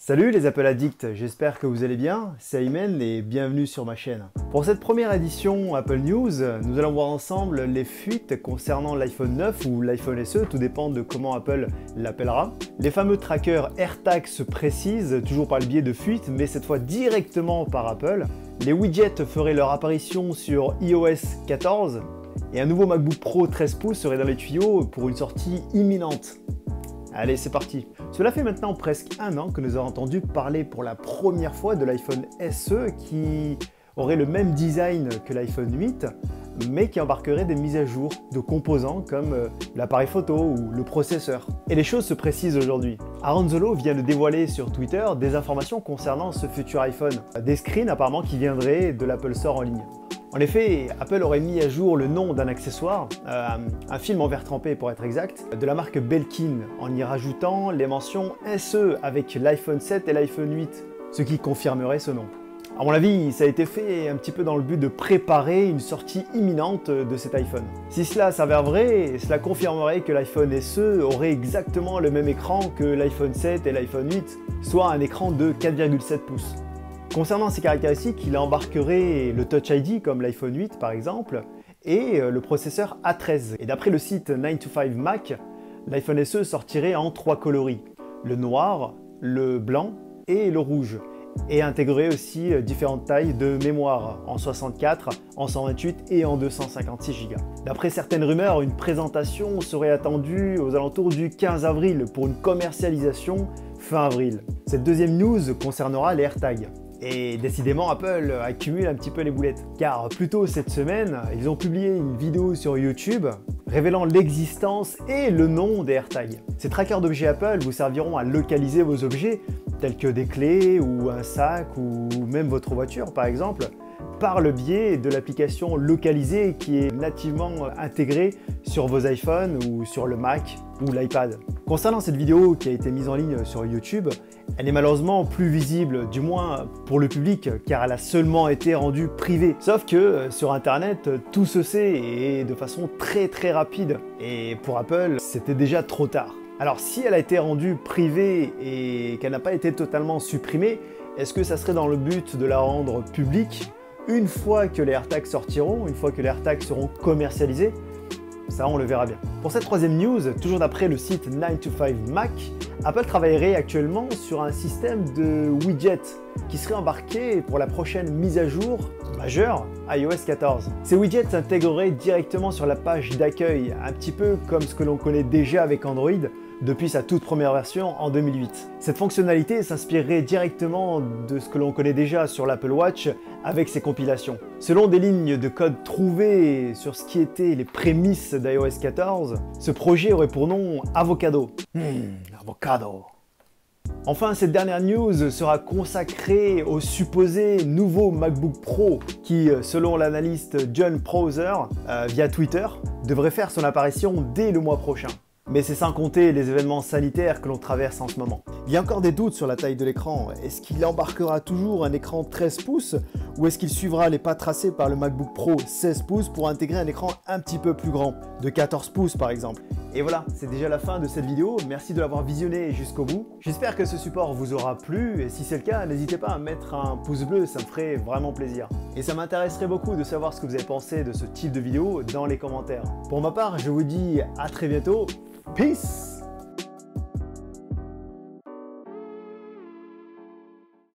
Salut les Apple Addicts, j'espère que vous allez bien, c'est Ayman et bienvenue sur ma chaîne. Pour cette première édition Apple News, nous allons voir ensemble les fuites concernant l'iPhone 9 ou l'iPhone SE, tout dépend de comment Apple l'appellera. Les fameux trackers AirTag se précisent, toujours par le biais de fuites, mais cette fois directement par Apple. Les widgets feraient leur apparition sur iOS 14 et un nouveau MacBook Pro 13 pouces serait dans les tuyaux pour une sortie imminente. Allez, c'est parti. Cela fait maintenant presque un an que nous avons entendu parler pour la première fois de l'iPhone SE qui aurait le même design que l'iPhone 8, mais qui embarquerait des mises à jour de composants comme l'appareil photo ou le processeur. Et les choses se précisent aujourd'hui. Aaron Zolo vient de dévoiler sur Twitter des informations concernant ce futur iPhone. Des screens apparemment qui viendraient de l'Apple Store en ligne. En effet, Apple aurait mis à jour le nom d'un accessoire, un film en verre trempé pour être exact, de la marque Belkin, en y rajoutant les mentions SE avec l'iPhone 7 et l'iPhone 8, ce qui confirmerait ce nom. À mon avis, ça a été fait un petit peu dans le but de préparer une sortie imminente de cet iPhone. Si cela s'avère vrai, cela confirmerait que l'iPhone SE aurait exactement le même écran que l'iPhone 7 et l'iPhone 8, soit un écran de 4,7 pouces. Concernant ses caractéristiques, il embarquerait le Touch ID comme l'iPhone 8 par exemple, et le processeur A13. Et d'après le site 9to5Mac, l'iPhone SE sortirait en 3 coloris, le noir, le blanc et le rouge, et intégrerait aussi différentes tailles de mémoire, en 64, en 128 et en 256 Go. D'après certaines rumeurs, une présentation serait attendue aux alentours du 15 avril pour une commercialisation fin avril. Cette deuxième news concernera les AirTags. Et décidément, Apple accumule un petit peu les boulettes. Car plus tôt cette semaine, ils ont publié une vidéo sur YouTube révélant l'existence et le nom des AirTags. Ces trackers d'objets Apple vous serviront à localiser vos objets, tels que des clés ou un sac ou même votre voiture par exemple, par le biais de l'application localisée qui est nativement intégrée sur vos iPhones ou sur le Mac ou l'iPad. Concernant cette vidéo qui a été mise en ligne sur YouTube, elle est malheureusement plus visible, du moins pour le public, car elle a seulement été rendue privée. Sauf que sur Internet, tout se sait et de façon très rapide. Et pour Apple, c'était déjà trop tard. Alors si elle a été rendue privée et qu'elle n'a pas été totalement supprimée, est-ce que ça serait dans le but de la rendre publique une fois que les AirTags sortiront, une fois que les AirTags seront commercialisés? Ça, on le verra bien. Pour cette troisième news, toujours d'après le site 9to5Mac, Apple travaillerait actuellement sur un système de widgets qui serait embarqué pour la prochaine mise à jour majeure iOS 14. Ces widgets s'intégreraient directement sur la page d'accueil, un petit peu comme ce que l'on connaît déjà avec Android depuis sa toute première version en 2008. Cette fonctionnalité s'inspirerait directement de ce que l'on connaît déjà sur l'Apple Watch avec ses compilations. Selon des lignes de code trouvées sur ce qui étaient les prémices d'iOS 14, ce projet aurait pour nom Avocado. Avocado. Enfin, cette dernière news sera consacrée au supposé nouveau MacBook Pro qui, selon l'analyste John Prosser via Twitter, devrait faire son apparition dès le mois prochain. Mais c'est sans compter les événements sanitaires que l'on traverse en ce moment. Il y a encore des doutes sur la taille de l'écran. Est-ce qu'il embarquera toujours un écran 13 pouces ou est-ce qu'il suivra les pas tracés par le MacBook Pro 16 pouces pour intégrer un écran un petit peu plus grand, de 14 pouces par exemple? Et voilà, c'est déjà la fin de cette vidéo. Merci de l'avoir visionné jusqu'au bout. J'espère que ce support vous aura plu et si c'est le cas, n'hésitez pas à mettre un pouce bleu, ça me ferait vraiment plaisir. Et ça m'intéresserait beaucoup de savoir ce que vous avez pensé de ce type de vidéo dans les commentaires. Pour ma part, je vous dis à très bientôt. Peace!